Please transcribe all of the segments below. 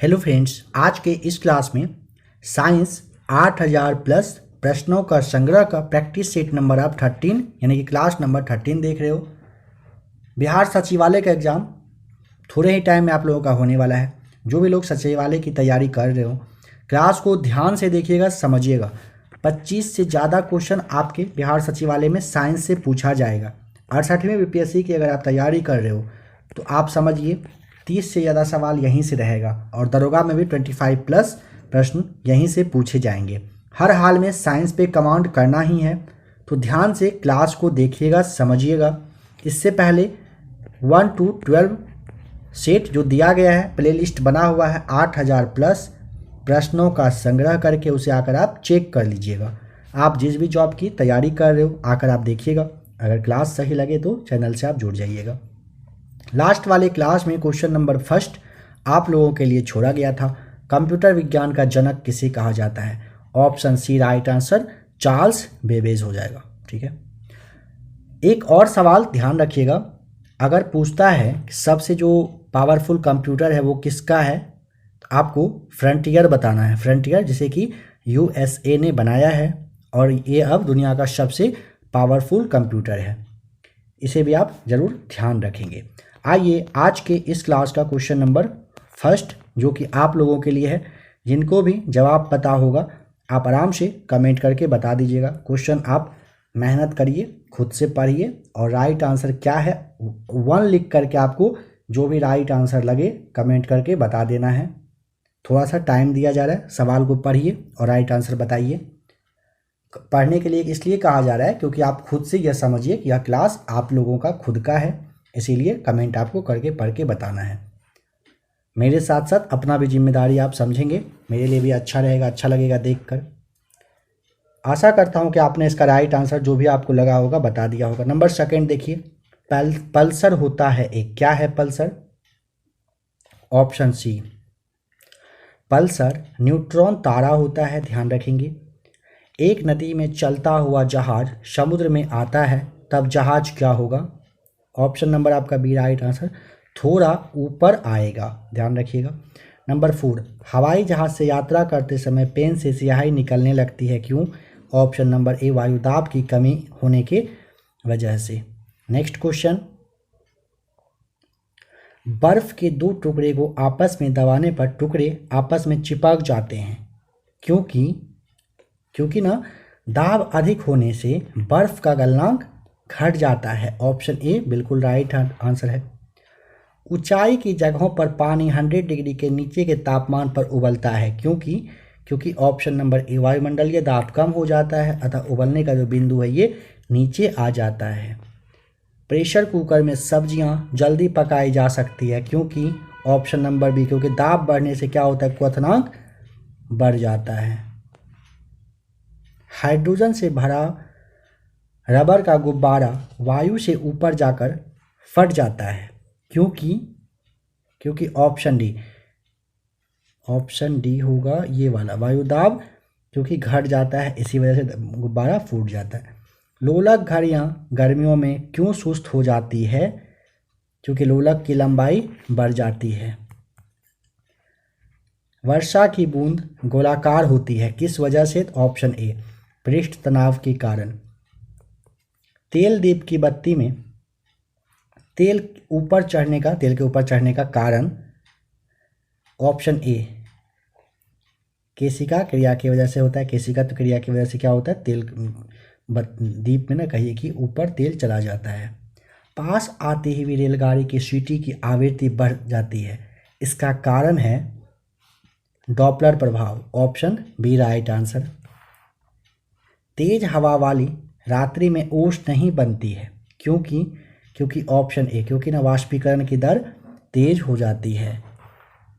Hello friends, आज के इस क्लास में साइंस 8000 प्लस प्रश्नों का संग्रह का प्रैक्टिस सेट नंबर आप 13 यानी कि क्लास नंबर 13 देख रहे हो। बिहार सचिवालय का एग्ज़ाम थोड़े ही टाइम में आप लोगों का होने वाला है। जो भी लोग सचिवालय की तैयारी कर रहे हो, क्लास को ध्यान से देखिएगा, समझिएगा। 25 से ज़्यादा क्वेश्चन आपके बिहार सचिवालय में साइंस से पूछा जाएगा। 68वें बीपीएससी की अगर आप तैयारी कर रहे हो तो आप समझिए 30 से ज़्यादा सवाल यहीं से रहेगा और दरोगा में भी 25 प्लस प्रश्न यहीं से पूछे जाएंगे। हर हाल में साइंस पे कमांड करना ही है, तो ध्यान से क्लास को देखिएगा, समझिएगा। इससे पहले 1 to 12 सेट जो दिया गया है, प्लेलिस्ट बना हुआ है 8000 प्लस प्रश्नों का संग्रह करके, उसे आकर आप चेक कर लीजिएगा। आप जिस भी जॉब की तैयारी कर रहे हो आकर आप देखिएगा। अगर क्लास सही लगे तो चैनल से आप जुड़ जाइएगा। लास्ट वाले क्लास में क्वेश्चन नंबर फर्स्ट आप लोगों के लिए छोड़ा गया था, कंप्यूटर विज्ञान का जनक किसे कहा जाता है। Option C right answer Charles Babbage हो जाएगा। ठीक है, एक और सवाल ध्यान रखिएगा, अगर पूछता है कि सबसे जो पावरफुल कंप्यूटर है वो किसका है, तो आपको फ्रंटियर बताना है। फ्रंटियर जिसे कि यूएसए ने बनाया है और ये अब दुनिया का सबसे पावरफुल कंप्यूटर है। इसे भी आप ज़रूर ध्यान रखेंगे। आइए आज के इस क्लास का क्वेश्चन नंबर फर्स्ट जो कि आप लोगों के लिए है, जिनको भी जवाब पता होगा आप आराम से कमेंट करके बता दीजिएगा। क्वेश्चन आप मेहनत करिए, खुद से पढ़िए और राइट आंसर क्या है 1 लिख करके आपको जो भी राइट आंसर लगे कमेंट करके बता देना है। थोड़ा सा टाइम दिया जा रहा है, सवाल को पढ़िए और राइट आंसर बताइए। पढ़ने के लिए इसलिए कहा जा रहा है क्योंकि आप खुद से यह समझिए कि यह क्लास आप लोगों का खुद का है, इसीलिए कमेंट आपको करके पढ़ के बताना है। मेरे साथ साथ अपना भी जिम्मेदारी आप समझेंगे, मेरे लिए भी अच्छा रहेगा, अच्छा लगेगा देखकर। आशा करता हूं कि आपने इसका राइट आंसर जो भी आपको लगा होगा बता दिया होगा। नंबर सेकंड देखिए, पल्सर होता है एक, क्या है pulsar. Option C pulsar neutron तारा होता है, ध्यान रखेंगे। एक नदी में चलता हुआ जहाज समुद्र में आता है तब जहाज क्या होगा। ऑप्शन नंबर आपका बी राइट आंसर थोड़ा ऊपर आएगा, ध्यान रखिएगा। नंबर 4 हवाई जहाज से यात्रा करते समय पेन से स्याही निकलने लगती है, क्यों। ऑप्शन नंबर ए वायुदाब की कमी होने के वजह से। नेक्स्ट क्वेश्चन, बर्फ के 2 टुकड़े को आपस में दबाने पर टुकड़े आपस में चिपक जाते हैं, क्योंकि ना दाब अधिक होने से बर्फ का गलनांक घट जाता है। ऑप्शन ए बिल्कुल राइट आंसर है। ऊंचाई की जगहों पर पानी 100 डिग्री के नीचे के तापमान पर उबलता है, क्योंकि ऑप्शन नंबर ए वायुमंडलीय दाब कम हो जाता है, अतः उबलने का जो बिंदु है ये नीचे आ जाता है। प्रेशर कुकर में सब्जियां जल्दी पकाई जा सकती है, क्योंकि ऑप्शन नंबर बी क्योंकि दाब बढ़ने से क्या होता है, क्वथनांक बढ़ जाता है। हाइड्रोजन से भरा रबर का गुब्बारा वायु से ऊपर जाकर फट जाता है, क्योंकि ऑप्शन डी होगा ये वाला, वायुदाब क्योंकि घट जाता है इसी वजह से गुब्बारा फूट जाता है। लोलक घड़ियां गर्मियों में क्यों सुस्त हो जाती है, क्योंकि लोलक की लंबाई बढ़ जाती है। वर्षा की बूंद गोलाकार होती है, किस वजह से। ऑप्शन ए पृष्ठ तनाव के कारण। तेल दीप की बत्ती में तेल के ऊपर चढ़ने का कारण। ऑप्शन ए केशिका क्रिया की वजह से होता है। केशिका क्रिया की वजह से क्या होता है, तेल दीप में ना कहिए कि ऊपर तेल चला जाता है। पास आती हुई रेलगाड़ी की सीटी की आवृत्ति बढ़ जाती है, इसका कारण है डॉपलर प्रभाव। Option B right answer. तेज हवा वाली रात्रि में ओस नहीं बनती है, क्योंकि ऑप्शन ए क्योंकि ना वाष्पीकरण की दर तेज हो जाती है।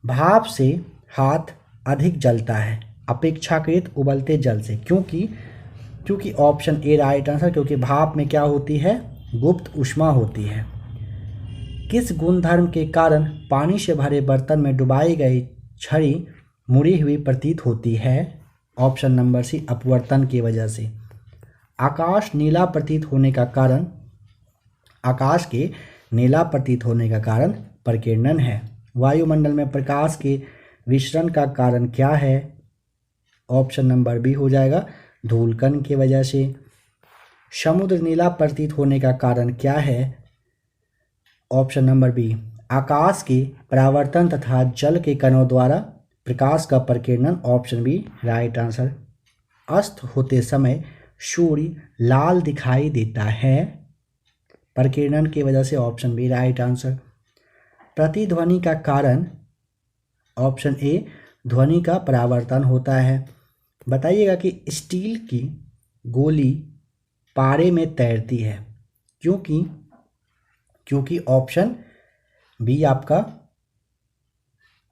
भाप से हाथ अधिक जलता है अपेक्षाकृत उबलते जल से, क्योंकि ऑप्शन ए राइट आंसर क्योंकि भाप में क्या होती है, गुप्त ऊष्मा होती है। किस गुणधर्म के कारण पानी से भरे बर्तन में डुबाई गई छड़ी मुड़ी हुई प्रतीत होती है। ऑप्शन नंबर सी अपवर्तन की वजह से। आकाश के नीला प्रतीत होने का कारण प्रकीर्णन है। वायुमंडल में प्रकाश के विसरण का कारण क्या है? ऑप्शन नंबर बी हो जाएगा धूलकण की वजह से। समुद्र नीला प्रतीत होने का कारण क्या है? ऑप्शन नंबर बी आकाश के परावर्तन तथा जल के कणों द्वारा प्रकाश का प्रकीर्णन। Option B right answer. अस्त होते समय सूर्य लाल दिखाई देता है, प्रकीर्णन की वजह से। Option B right answer. प्रतिध्वनि का कारण? ऑप्शन ए ध्वनि का परावर्तन होता है। बताइएगा कि स्टील की गोली पारे में तैरती है क्योंकि ऑप्शन बी आपका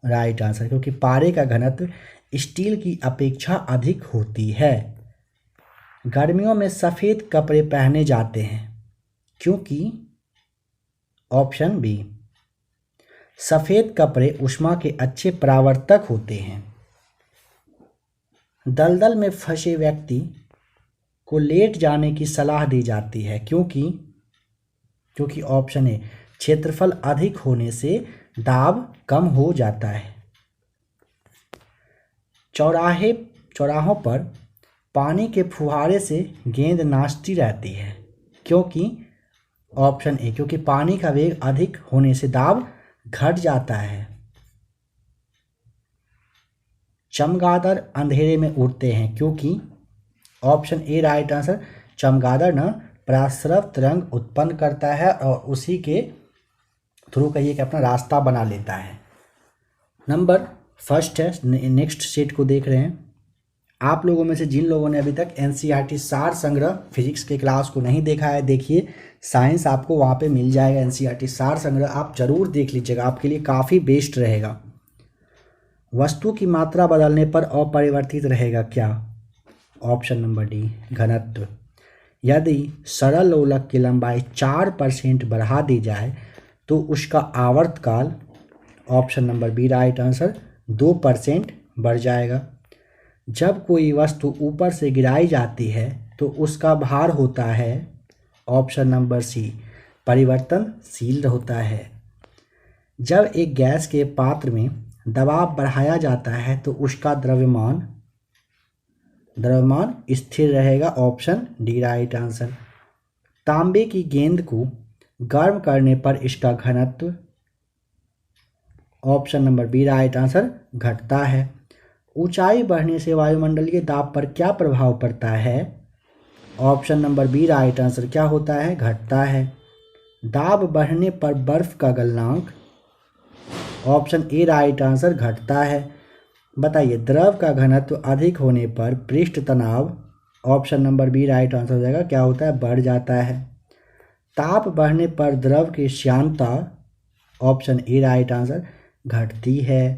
राइट आंसर, क्योंकि पारे का घनत्व स्टील की अपेक्षा अधिक होती है। गर्मियों में सफ़ेद कपड़े पहने जाते हैं क्योंकि ऑप्शन बी सफ़ेद कपड़े ऊष्मा के अच्छे परावर्तक होते हैं। दलदल में फंसे व्यक्ति को लेट जाने की सलाह दी जाती है क्योंकि ऑप्शन ए क्षेत्रफल अधिक होने से दाब कम हो जाता है। चौराहों पर पानी के फुहारे से गेंद नाचती रहती है क्योंकि ऑप्शन ए क्योंकि पानी का वेग अधिक होने से दाब घट जाता है। चमगादड़ अंधेरे में उड़ते हैं क्योंकि ऑप्शन ए राइट आंसर। चमगादड़ न पराश्रव तरंग उत्पन्न करता है और उसी के थ्रू कहिए कि अपना रास्ता बना लेता है। नंबर फर्स्ट है, नेक्स्ट सेट को देख रहे हैं। आप लोगों में से जिन लोगों ने अभी तक एनसीईआरटी सार संग्रह फिजिक्स के क्लास को नहीं देखा है, देखिए साइंस आपको वहाँ पे मिल जाएगा। एनसीईआरटी सार संग्रह आप जरूर देख लीजिएगा, आपके लिए काफ़ी बेस्ट रहेगा। वस्तु की मात्रा बदलने पर अपरिवर्तित रहेगा क्या? ऑप्शन नंबर डी घनत्व। यदि सरल लोलक की लंबाई 4% बढ़ा दी जाए तो उसका आवर्तकाल option number B right answer 2% बढ़ जाएगा। जब कोई वस्तु ऊपर से गिराई जाती है तो उसका भार होता है ऑप्शन नंबर सी परिवर्तनशील होता है। जब एक गैस के पात्र में दबाव बढ़ाया जाता है तो उसका द्रव्यमान स्थिर रहेगा। Option D right answer. तांबे की गेंद को गर्म करने पर इसका घनत्व option number B right answer घटता है। ऊंचाई बढ़ने से वायुमंडलीय दाब पर क्या प्रभाव पड़ता है? Option number B right answer क्या होता है? घटता है। दाब बढ़ने पर बर्फ का गलनांक ऑप्शन ए राइट आंसर घटता है। बताइए द्रव का घनत्व अधिक होने पर पृष्ठ तनाव option number B right answer हो जाएगा क्या होता है? बढ़ जाता है। ताप बढ़ने पर द्रव की श्यानता ऑप्शन ए राइट आंसर घटती है।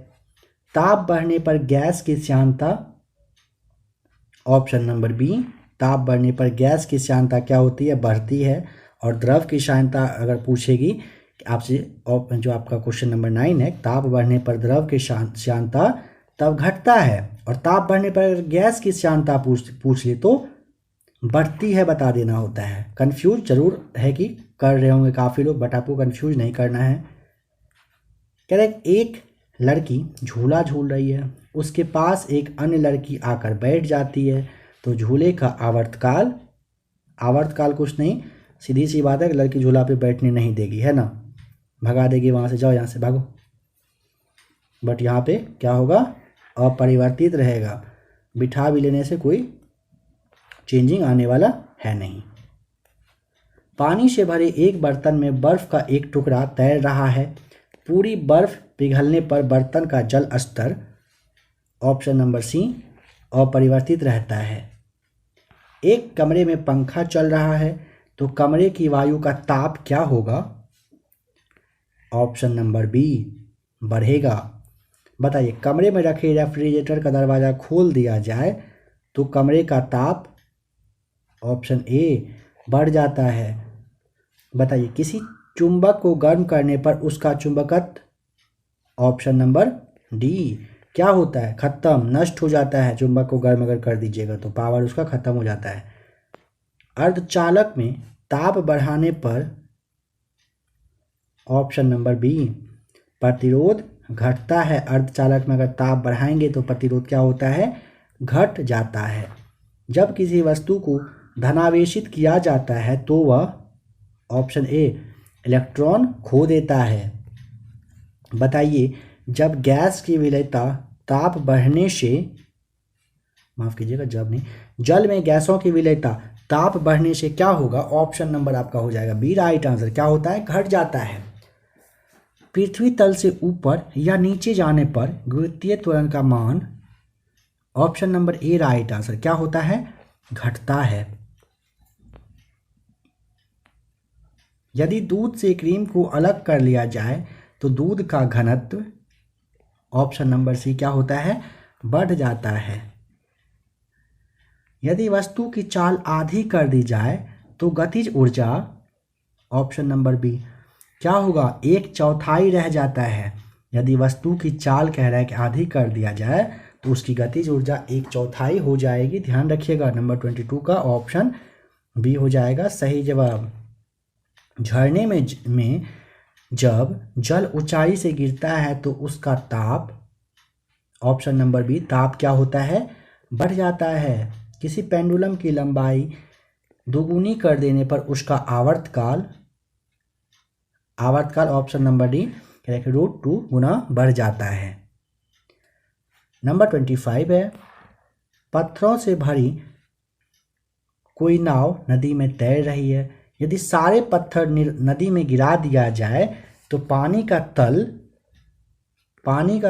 ताप बढ़ने पर गैस की श्यानता ऑप्शन नंबर बी ताप बढ़ने पर गैस की श्यानता क्या होती है? बढ़ती है। और द्रव की श्यानता अगर पूछेगी आपसे, जो आपका क्वेश्चन नंबर 9 है, ताप बढ़ने पर द्रव की श्यानता तब घटता है और ताप बढ़ने पर गैस की श्यानता पूछ ले तो बढ़ती है, बता देना होता है। कंफ्यूज जरूर है कि कर रहे होंगे काफ़ी लोग, बट आपको कंफ्यूज नहीं करना है। कह रहे एक लड़की झूला झूल रही है, उसके पास एक अन्य लड़की आकर बैठ जाती है तो झूले का आवर्तकाल कुछ नहीं, सीधी सी बात है कि लड़की झूला पे बैठने नहीं देगी, है ना, भगा देगी वहाँ से, जाओ यहाँ से भागो। बट यहाँ पे क्या होगा? अपरिवर्तित रहेगा। बिठा भी लेने से कोई चेंजिंग आने वाला है नहीं। पानी से भरे एक बर्तन में बर्फ का एक टुकड़ा तैर रहा है। पूरी बर्फ पिघलने पर बर्तन का जल स्तर ऑप्शन नंबर सी अपरिवर्तित रहता है। एक कमरे में पंखा चल रहा है तो कमरे की वायु का ताप क्या होगा? ऑप्शन नंबर बी बढ़ेगा। बताइए कमरे में रखे रेफ्रिजरेटर का दरवाज़ा खोल दिया जाए तो कमरे का ताप ऑप्शन ए बढ़ जाता है। बताइए किसी चुंबक को गर्म करने पर उसका चुंबकत्व ऑप्शन नंबर डी क्या होता है? खत्म, नष्ट हो जाता है। चुंबक को गर्म अगर कर दीजिएगा तो पावर उसका खत्म हो जाता है। अर्धचालक में ताप बढ़ाने पर ऑप्शन नंबर बी प्रतिरोध घटता है। अर्धचालक में अगर ताप बढ़ाएंगे तो प्रतिरोध क्या होता है, घट जाता है। जब किसी वस्तु को धनावेशित किया जाता है तो वह ऑप्शन ए इलेक्ट्रॉन खो देता है। बताइए, जब गैस की विलेयता ताप बढ़ने से, माफ कीजिएगा जब नहीं, जल में गैसों की विलेयता ताप बढ़ने से क्या होगा, ऑप्शन नंबर आपका हो जाएगा बी राइट आंसर। क्या होता है, घट जाता है। पृथ्वी तल से ऊपर या नीचे जाने पर गुरुत्वीय त्वरण का मान, ऑप्शन नंबर ए राइट आंसर, क्या होता है, घटता है। यदि दूध से क्रीम को अलग कर लिया जाए तो दूध का घनत्व, ऑप्शन नंबर सी, क्या होता है, बढ़ जाता है। यदि वस्तु की चाल आधी कर दी जाए तो गतिज ऊर्जा, ऑप्शन नंबर बी, क्या होगा, 1/4 रह जाता है। यदि वस्तु की चाल कह रहा है कि आधी कर दिया जाए तो उसकी गतिज ऊर्जा 1/4 हो जाएगी। ध्यान रखिएगा, नंबर 22 का ऑप्शन बी हो जाएगा सही जवाब। झरने में जब जल ऊंचाई से गिरता है तो उसका ताप, ऑप्शन नंबर बी, ताप क्या होता है, बढ़ जाता है। किसी पेंडुलम की लंबाई दोगुनी कर देने पर उसका आवर्तकाल ऑप्शन नंबर डी √2 गुना बढ़ जाता है। नंबर 25 है, पत्थरों से भरी कोई नाव नदी में तैर रही है। यदि सारे पत्थर नदी में गिरा दिया जाए तो पानी का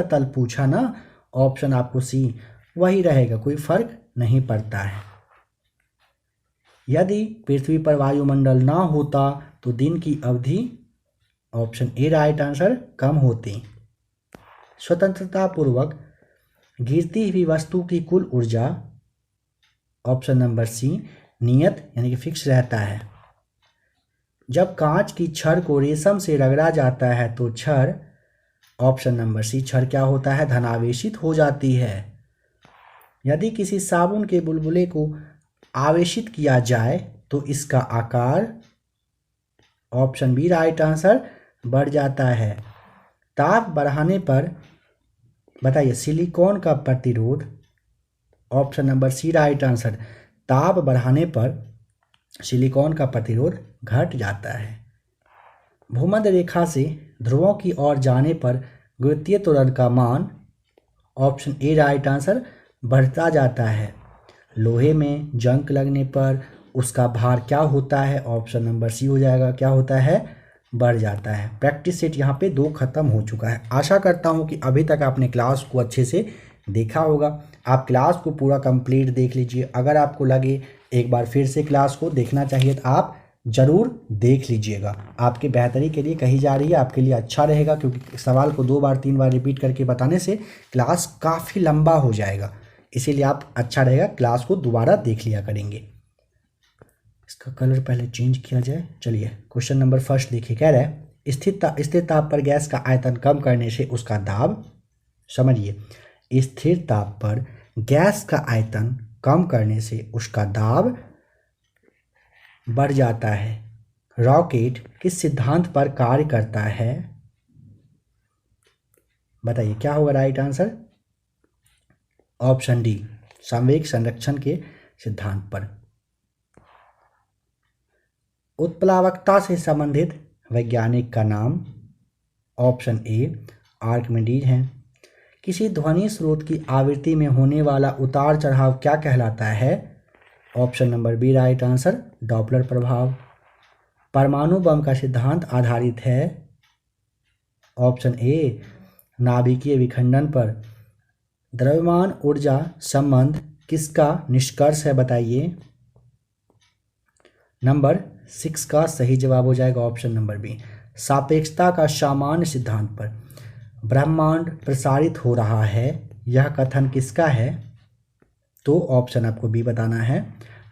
तल पूछा ना, ऑप्शन आपको सी वही रहेगा, कोई फर्क नहीं पड़ता है। यदि पृथ्वी पर वायुमंडल ना होता तो दिन की अवधि, ऑप्शन ए राइट आंसर, कम होती। स्वतंत्रता पूर्वक गिरती हुई वस्तु की कुल ऊर्जा, ऑप्शन नंबर सी, नियत यानी कि फिक्स रहता है। जब कांच की छड़ को रेशम से रगड़ा जाता है तो छड़, ऑप्शन नंबर सी, छड़ क्या होता है, धनावेशित हो जाती है। यदि किसी साबुन के बुलबुले को आवेशित किया जाए तो इसका आकार, ऑप्शन बी राइट आंसर, बढ़ जाता है। ताप बढ़ाने पर बताइए सिलिकॉन का प्रतिरोध, option number C right answer, ताप बढ़ाने पर सिलिकॉन का प्रतिरोध घट जाता है। भूमध्य रेखा से ध्रुवों की ओर जाने पर गुरुत्वीय त्वरण का मान, ऑप्शन ए राइट आंसर, बढ़ता जाता है। लोहे में जंग लगने पर उसका भार क्या होता है, ऑप्शन नंबर सी हो जाएगा, क्या होता है, बढ़ जाता है। प्रैक्टिस सेट यहाँ पे 2 खत्म हो चुका है। आशा करता हूँ कि अभी तक आपने क्लास को अच्छे से देखा होगा। आप क्लास को पूरा कंप्लीट देख लीजिए। अगर आपको लगे एक बार फिर से क्लास को देखना चाहिए तो आप ज़रूर देख लीजिएगा। आपके बेहतरी के लिए कही जा रही है, आपके लिए अच्छा रहेगा, क्योंकि सवाल को 2 बार 3 बार रिपीट करके बताने से क्लास काफ़ी लंबा हो जाएगा। इसीलिए आप अच्छा रहेगा क्लास को दोबारा देख लिया करेंगे। इसका कलर पहले चेंज किया जाए। चलिए क्वेश्चन नंबर फर्स्ट देखिए, कह रहा है स्थिर ताप पर गैस का आयतन कम करने से उसका दाब, समझिए, स्थिर ताप पर गैस का आयतन कम करने से उसका दाब बढ़ जाता है। रॉकेट किस सिद्धांत पर कार्य करता है, बताइए क्या होगा राइट आंसर, ऑप्शन डी, संवेग संरक्षण के सिद्धांत पर। उत्प्लावकता से संबंधित वैज्ञानिक का नाम, ऑप्शन ए आर्किमिडीज है। किसी ध्वनि स्रोत की आवृत्ति में होने वाला उतार चढ़ाव क्या कहलाता है, option number B right answer, Doppler प्रभाव। परमाणु बम का सिद्धांत आधारित है, ऑप्शन ए नाभिकीय विखंडन पर। द्रव्यमान ऊर्जा संबंध किसका निष्कर्ष है, बताइए। नंबर 6 का सही जवाब हो जाएगा ऑप्शन नंबर बी, सापेक्षता का सामान्य सिद्धांत पर। ब्रह्मांड प्रसारित हो रहा है, यह कथन किसका है, तो ऑप्शन आपको बी बताना है,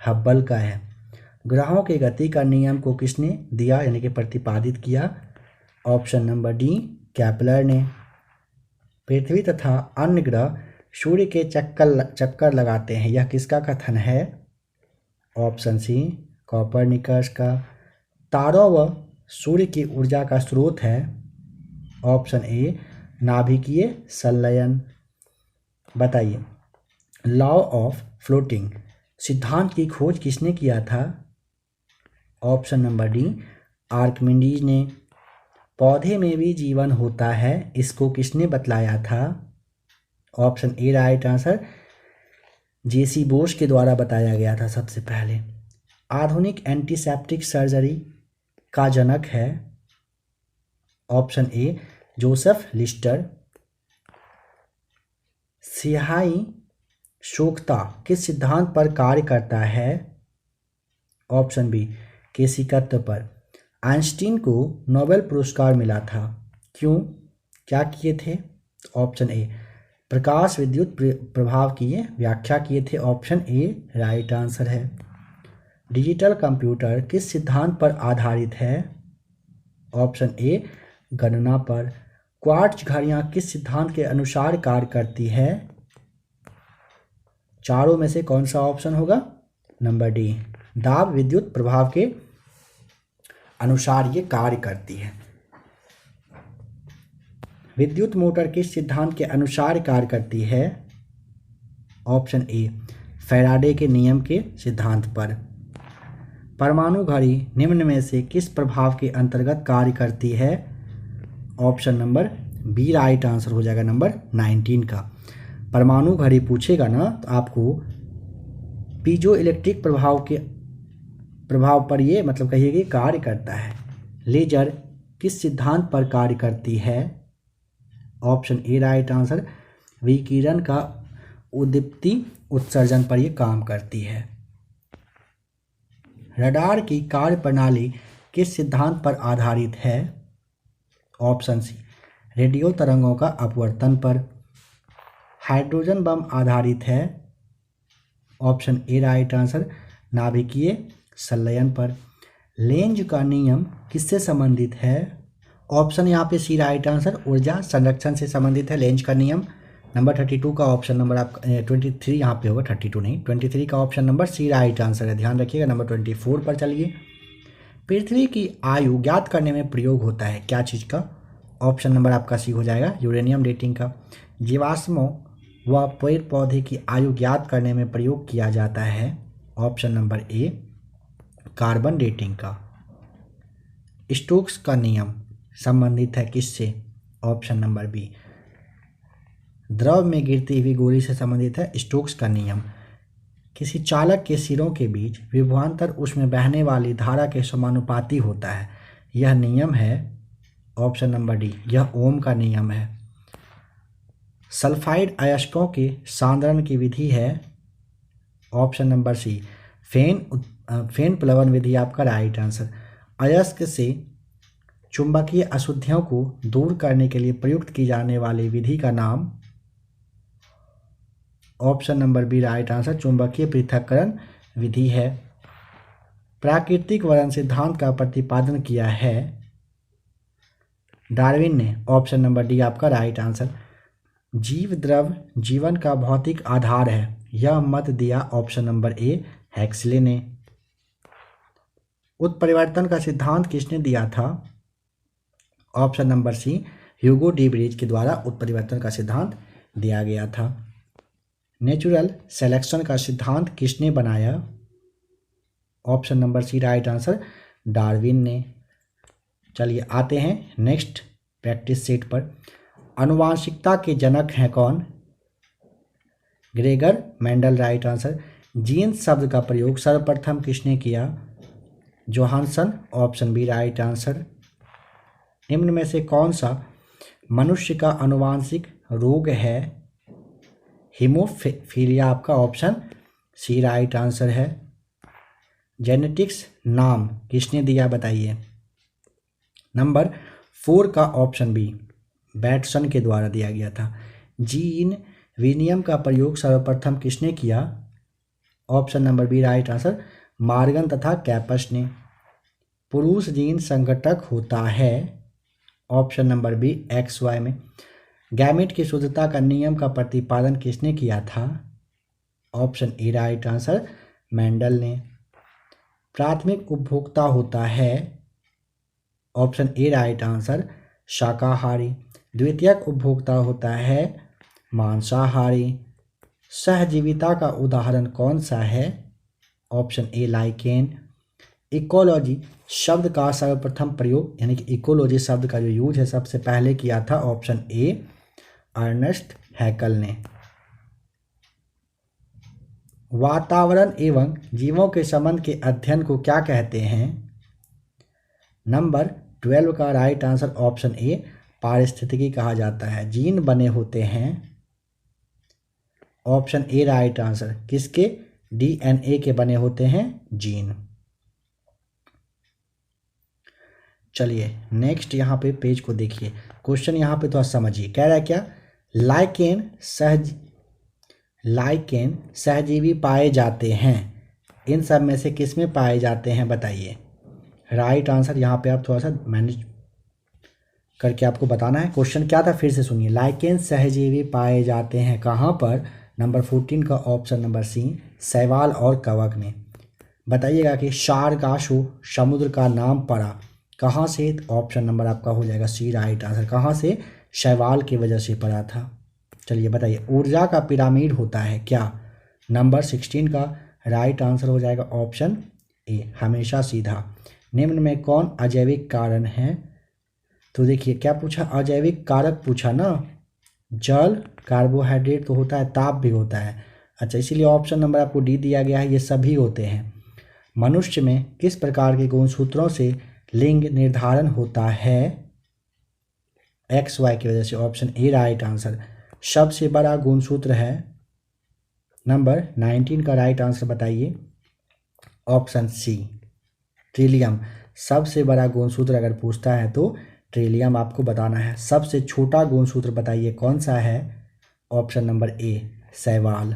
हब्बल का है। ग्रहों की गति का नियम को किसने दिया यानी कि प्रतिपादित किया, ऑप्शन नंबर डी केपलर ने। पृथ्वी तथा अन्य ग्रह सूर्य के चक्कर लगाते हैं, यह किसका कथन है, ऑप्शन सी कॉपरनिकस का। तारों व सूर्य की ऊर्जा का स्रोत है, ऑप्शन ए नाभिकीय संलयन। बताइए, लॉ ऑफ फ्लोटिंग सिद्धांत की खोज किसने किया था? ऑप्शन नंबर डी आर्किमिडीज ने। पौधे में भी जीवन होता है, इसको किसने बतलाया था? ऑप्शन ए राइट आंसर, जेसी बोस के द्वारा बताया गया था सबसे पहले। आधुनिक एंटीसेप्टिक सर्जरी का जनक है? Option A Joseph Lister. सिहाई शोखता किस सिद्धांत पर कार्य करता है? ऑप्शन बी केशिकत्व पर। आइंस्टीन को नोबेल पुरस्कार मिला था, क्यों, क्या किए थे? ऑप्शन ए प्रकाश विद्युत प्रभाव की व्याख्या किए थे। ऑप्शन ए राइट आंसर है। डिजिटल कंप्यूटर किस सिद्धांत पर आधारित है? ऑप्शन ए गणना पर। क्वार्ट्ज घड़ियां किस सिद्धांत के अनुसार कार्य करती है? चारों में से कौन सा ऑप्शन होगा? नंबर डी दाब विद्युत प्रभाव के अनुसार ये कार्य करती है। विद्युत मोटर किस सिद्धांत के अनुसार कार्य करती है? ऑप्शन ए फैराडे के नियम के सिद्धांत पर। परमाणु घड़ी निम्न में से किस प्रभाव के अंतर्गत कार्य करती है? Option number B right answer हो जाएगा, नंबर 19 का। परमाणु घड़ी पूछेगा ना तो आपको पीजो इलेक्ट्रिक प्रभाव पर ये मतलब कहिए कि कार्य करता है। लेजर किस सिद्धांत पर कार्य करती है? ऑप्शन ए राइट आंसर, विकिरण का उद्दीप्ति उत्सर्जन पर यह काम करती है। रडार की कार्य प्रणाली किस सिद्धांत पर आधारित है? ऑप्शन सी रेडियो तरंगों का अपवर्तन पर। हाइड्रोजन बम आधारित है? ऑप्शन ए राइट आंसर, नाभिकीय संलयन पर। लेंज का नियम किससे संबंधित है? ऑप्शन यहाँ पे सी राइट आंसर, ऊर्जा संरक्षण से संबंधित है लेंज का नियम। नंबर 32 का ऑप्शन नंबर आपका 23 यहाँ पे होगा, 32 नहीं 23 का option number C right answer है, ध्यान रखिएगा। नंबर 24 पर चलिए। पृथ्वी की आयु ज्ञात करने में प्रयोग होता है क्या चीज़ का? ऑप्शन नंबर आपका सी हो जाएगा, यूरेनियम डेटिंग का। जीवाश्मों व पेड़ पौधे की आयु ज्ञात करने में प्रयोग किया जाता है? ऑप्शन नंबर ए कार्बन डेटिंग का। स्टोक्स का नियम संबंधित है किससे? ऑप्शन नंबर बी द्रव में गिरती हुई गोली से संबंधित है स्टोक्स का नियम। किसी चालक के सिरों के बीच विभवांतर उसमें बहने वाली धारा के समानुपाती होता है, यह नियम है? ऑप्शन नंबर डी यह ओम का नियम है। सल्फाइड अयस्कों के सांद्रण की विधि है? ऑप्शन नंबर सी फेन प्लवन विधि आपका राइट आंसर। अयस्क से चुंबकीय अशुद्धियों को दूर करने के लिए प्रयुक्त की जाने वाली विधि का नाम? Option number B right answer, चुंबकीय पृथक्करण विधि है। प्राकृतिक वर्ण सिद्धांत का प्रतिपादन किया है डार्विन ने? ऑप्शन नंबर डी आपका राइट आंसर। जीव द्रव जीवन का भौतिक आधार है, यह मत दिया ऑप्शन नंबर ए हैक्सले ने। उत्परिवर्तन का सिद्धांत किसने दिया था? Option number C Hugo de Vries के द्वारा उत्परिवर्तन का सिद्धांत दिया गया था। नेचुरल सिलेक्शन का सिद्धांत किसने बनाया? Option number C right answer, Darwin ने। चलिए आते हैं नेक्स्ट प्रैक्टिस सेट पर। आनुवांशिकता के जनक हैं कौन? Gregor Mendel right answer. Genes शब्द का प्रयोग सर्वप्रथम किसने किया? Johannsen option B right answer. निम्न में से कौन सा मनुष्य का आनुवांशिक रोग है? हीमोफीलिया आपका ऑप्शन सी राइट आंसर है। जेनेटिक्स नाम किसने दिया बताइए? नंबर 4 का ऑप्शन बी बैटसन के द्वारा दिया गया था। जीन विनियम का प्रयोग सर्वप्रथम किसने किया? Option number B right answer, Morgan तथा कैपस ने। पुरुष जीन संघटक होता है? ऑप्शन नंबर बी XY में। गैमेट की शुद्धता का नियम का प्रतिपादन किसने किया था? Option A right answer, Mendel ने। प्राथमिक उपभोक्ता होता है? ऑप्शन ए राइट आंसर, शाकाहारी। द्वितीयक उपभोक्ता होता है मांसाहारी। सहजीविता का उदाहरण कौन सा है? ऑप्शन ए लाइकेन। इकोलॉजी शब्द का सर्वप्रथम प्रयोग यानी कि इकोलॉजी शब्द का जो यूज है सबसे पहले किया था ऑप्शन ए अर्नेस्ट हैकल ने। वातावरण एवं जीवों के संबंध के अध्ययन को क्या कहते हैं? नंबर 12 का राइट आंसर ऑप्शन ए पारिस्थितिकी कहा जाता है। जीन बने होते हैं ऑप्शन ए राइट आंसर। किसके? डीएनए के बने होते हैं जीन। चलिए नेक्स्ट यहाँ पे पेज को देखिए, क्वेश्चन यहाँ पे थोड़ा समझिए। कह रहा है क्या? लाइकेन सहजीवी पाए जाते हैं। इन सब में से किस में पाए जाते हैं बताइए। राइट आंसर यहाँ पे आप थोड़ा सा मैनेज करके आपको बताना है। क्वेश्चन क्या था फिर से सुनिए। लाइकेन सहजीवी पाए जाते हैं कहाँ पर? नंबर 14 का ऑप्शन नंबर सी शैवाल और कवक में। बताइएगा कि सारगासो समुद्र का नाम पड़ा कहाँ से? ऑप्शन नंबर आपका हो जाएगा सी राइट आंसर। कहाँ से? शैवाल की वजह से पड़ा था। चलिए बताइए ऊर्जा का पिरामिड होता है क्या? नंबर 16 का राइट आंसर हो जाएगा ऑप्शन ए हमेशा सीधा। निम्न में कौन अजैविक कारण है? तो देखिए क्या पूछा? अजैविक कारक पूछा ना। जल, कार्बोहाइड्रेट तो होता है, ताप भी होता है। अच्छा इसीलिए ऑप्शन नंबर आपको डी दिया गया है, ये सभी होते हैं। मनुष्य में किस प्रकार के गुणसूत्रों से लिंग निर्धारण होता है? एक्स वाई की वजह से। Option A right answer. सबसे बड़ा गुणसूत्र है नंबर 19 का राइट आंसर बताइए। Option C trillium. सबसे बड़ा गुणसूत्र अगर पूछता है तो ट्रिलियम आपको बताना है। सबसे छोटा गुणसूत्र बताइए कौन सा है? ऑप्शन नंबर ए शैवाल।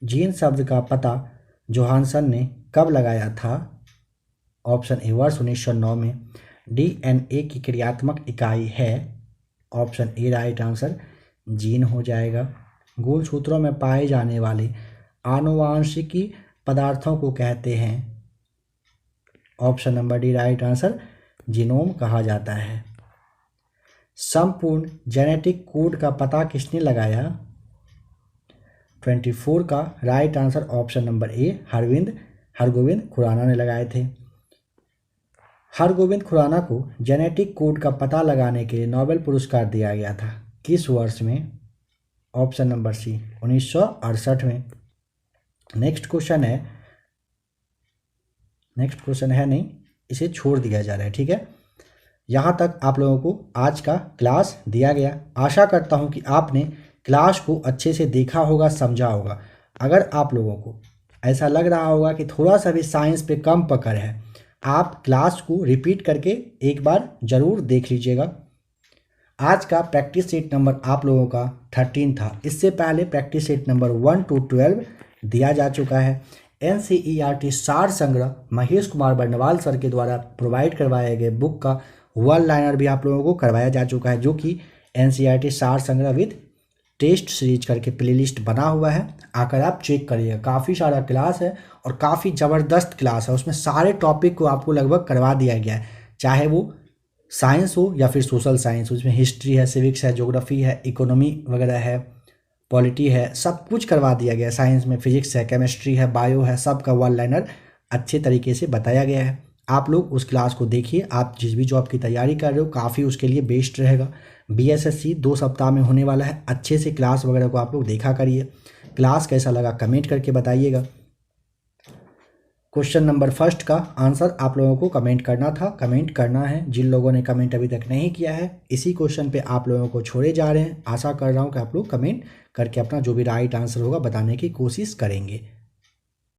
जीन शब्द का पता जोहानसन ने कब लगाया था? ऑप्शन ए वर्ष 1909 में। डीएनए की क्रियात्मक इकाई है? Option A right answer gene हो जाएगा। गुणसूत्रों में पाए जाने वाले आनुवांशिकी पदार्थों को कहते हैं? Option number D right answer genome कहा जाता है। संपूर्ण जेनेटिक कोड का पता किसने लगाया? 24 का right answer option number A Hargobind Khorana ने लगाए थे। हरगोविंद खुराना को जेनेटिक कोड का पता लगाने के लिए नोबेल पुरस्कार दिया गया था किस वर्ष में? ऑप्शन नंबर सी 1968 में। नेक्स्ट क्वेश्चन है नहीं, इसे छोड़ दिया जा रहा है, ठीक है। यहाँ तक आप लोगों को आज का क्लास दिया गया। आशा करता हूँ कि आपने क्लास को अच्छे से देखा होगा, समझा होगा। अगर आप लोगों को ऐसा लग रहा होगा कि थोड़ा सा भी साइंस पे कम पकड़ है, आप क्लास को रिपीट करके एक बार ज़रूर देख लीजिएगा। आज का प्रैक्टिस सेट नंबर आप लोगों का 13 था। इससे पहले प्रैक्टिस सेट नंबर 1 to 12 दिया जा चुका है। NCERT सार संग्रह महेश कुमार बर्नवाल सर के द्वारा प्रोवाइड करवाए गए बुक का वन लाइनर भी आप लोगों को करवाया जा चुका है, जो कि NCERT सार संग्रह विद टेस्ट सीरीज करके प्लेलिस्ट बना हुआ है। आकर आप चेक करिएगा, काफ़ी सारा क्लास है और काफ़ी ज़बरदस्त क्लास है। उसमें सारे टॉपिक को आपको लगभग करवा दिया गया है, चाहे वो साइंस हो या फिर सोशल साइंस। उसमें हिस्ट्री है, सिविक्स है, ज्योग्राफी है, इकोनॉमी वगैरह है, पॉलिटी है, सब कुछ करवा दिया गया है। साइंस में फिजिक्स है, केमिस्ट्री है, बायो है, सब का वन लाइनर अच्छे तरीके से बताया गया है। आप लोग उस क्लास को देखिए। आप जिस भी जॉब की तैयारी कर रहे हो काफ़ी उसके लिए बेस्ट रहेगा। BSSC 2 सप्ताह में होने वाला है। अच्छे से क्लास वगैरह को आप लोग देखा करिए। क्लास कैसा लगा कमेंट करके बताइएगा। क्वेश्चन नंबर फर्स्ट का आंसर आप लोगों को कमेंट करना है। जिन लोगों ने कमेंट अभी तक नहीं किया है, इसी क्वेश्चन पे आप लोगों को छोड़े जा रहे हैं। आशा कर रहा हूँ कि आप लोग कमेंट करके अपना जो भी राइट आंसर होगा बताने की कोशिश करेंगे।